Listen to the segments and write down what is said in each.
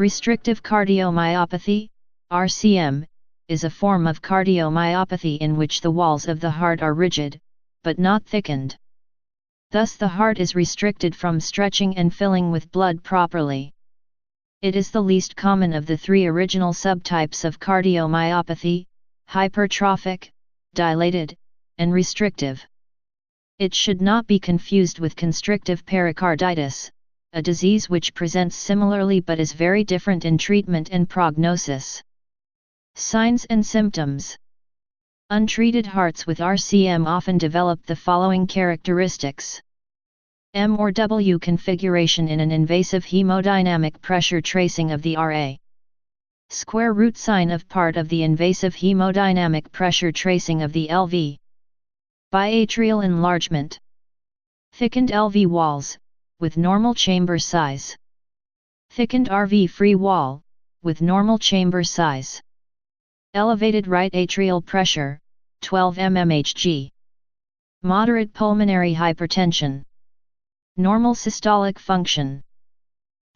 Restrictive cardiomyopathy, RCM, is a form of cardiomyopathy in which the walls of the heart are rigid, but not thickened. Thus the heart is restricted from stretching and filling with blood properly. It is the least common of the three original subtypes of cardiomyopathy: hypertrophic, dilated, and restrictive. It should not be confused with constrictive pericarditis, a disease which presents similarly but is very different in treatment and prognosis. Signs and symptoms. Untreated hearts with RCM often develop the following characteristics: M or W configuration in an invasive hemodynamic pressure tracing of the RA. Square root sign of part of the invasive hemodynamic pressure tracing of the LV. Biatrial enlargement. Thickened LV walls, with normal chamber size. Thickened RV free wall, with normal chamber size. Elevated right atrial pressure, 12 mmHg. Moderate pulmonary hypertension. Normal systolic function.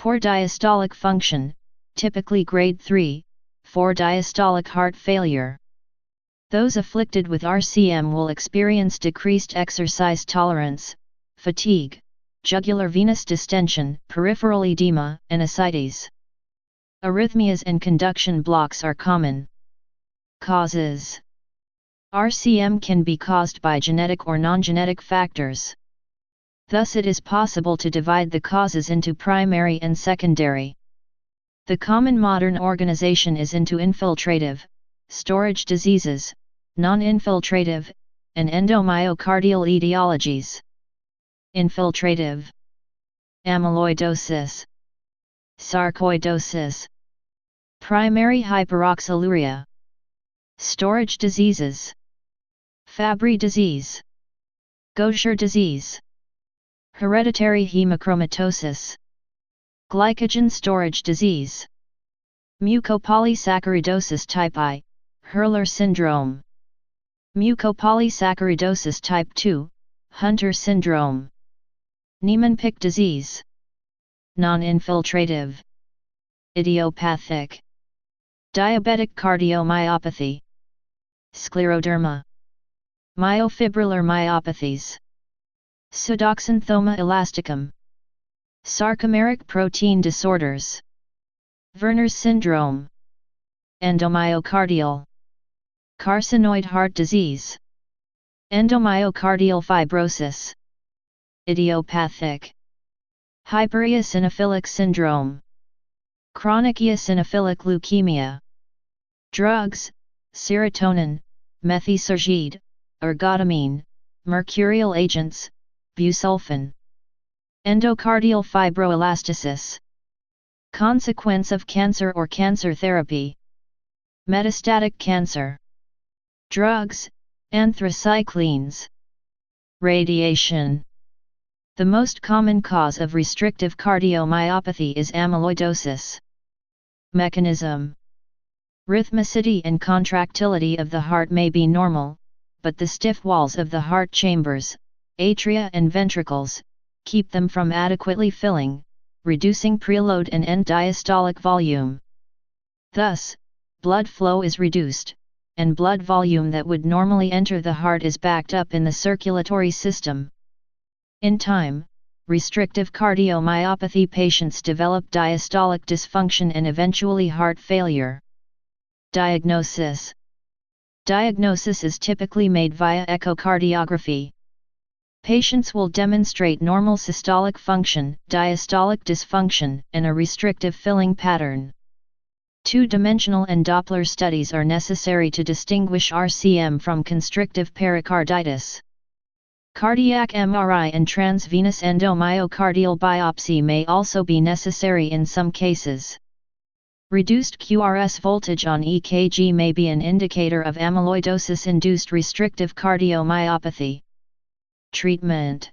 Poor diastolic function, typically grade 3, 4 diastolic heart failure. Those afflicted with RCM will experience decreased exercise tolerance, fatigue, jugular venous distension, peripheral edema, and ascites. Arrhythmias and conduction blocks are common. Causes. RCM can be caused by genetic or non-genetic factors. Thus it is possible to divide the causes into primary and secondary. The common modern organization is into infiltrative, storage diseases, non-infiltrative, and endomyocardial etiologies. Infiltrative. Amyloidosis. Sarcoidosis. Primary hyperoxaluria. Storage diseases. Fabry disease. Gaucher disease. Hereditary hemochromatosis. Glycogen storage disease. Mucopolysaccharidosis type I, Hurler syndrome. Mucopolysaccharidosis type II, Hunter syndrome. Niemann-Pick disease. Non-infiltrative. Idiopathic. Diabetic cardiomyopathy. Scleroderma. Myofibrillar myopathies. Pseudoxanthoma elasticum. Sarcomeric protein disorders. Werner's syndrome. Endomyocardial. Carcinoid heart disease. Endomyocardial fibrosis. Idiopathic. Hypereosinophilic syndrome. Chronic eosinophilic leukemia. Drugs: serotonin, methysergide, ergotamine, mercurial agents, busulfan. Endocardial fibroelastosis. Consequence of cancer or cancer therapy. Metastatic cancer. Drugs: anthracyclines. Radiation. The most common cause of restrictive cardiomyopathy is amyloidosis. Mechanism. Rhythmicity and contractility of the heart may be normal, but the stiff walls of the heart chambers, atria and ventricles, keep them from adequately filling, reducing preload and end diastolic volume. Thus, blood flow is reduced, and blood volume that would normally enter the heart is backed up in the circulatory system. In time, restrictive cardiomyopathy patients develop diastolic dysfunction and eventually heart failure. Diagnosis. Diagnosis is typically made via echocardiography. Patients will demonstrate normal systolic function, diastolic dysfunction, and a restrictive filling pattern. Two-dimensional and Doppler studies are necessary to distinguish RCM from constrictive pericarditis. Cardiac MRI and transvenous endomyocardial biopsy may also be necessary in some cases. Reduced QRS voltage on EKG may be an indicator of amyloidosis-induced restrictive cardiomyopathy. Treatment.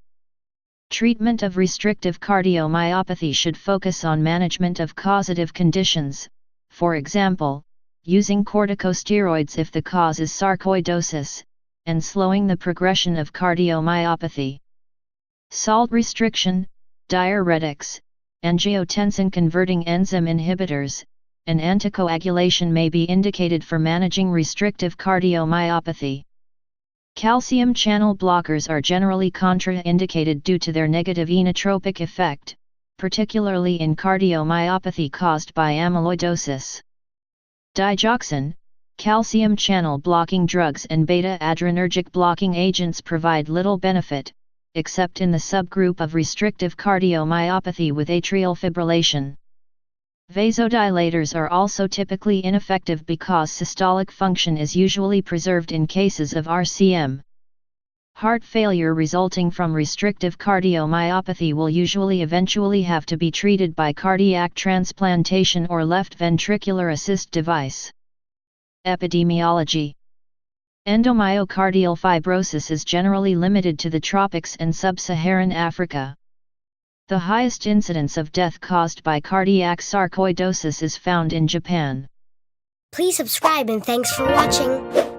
Treatment of restrictive cardiomyopathy should focus on management of causative conditions, for example, using corticosteroids if the cause is sarcoidosis, and slowing the progression of cardiomyopathy. Salt restriction, diuretics, angiotensin-converting enzyme inhibitors, and anticoagulation may be indicated for managing restrictive cardiomyopathy. Calcium channel blockers are generally contraindicated due to their negative inotropic effect, particularly in cardiomyopathy caused by amyloidosis. Digoxin, calcium channel blocking drugs and beta-adrenergic blocking agents provide little benefit, except in the subgroup of restrictive cardiomyopathy with atrial fibrillation. Vasodilators are also typically ineffective because systolic function is usually preserved in cases of RCM. Heart failure resulting from restrictive cardiomyopathy will usually eventually have to be treated by cardiac transplantation or left ventricular assist device. Epidemiology. Endomyocardial fibrosis is generally limited to the tropics and sub-Saharan Africa. The highest incidence of death caused by cardiac sarcoidosis is found in Japan. Please subscribe and thanks for watching.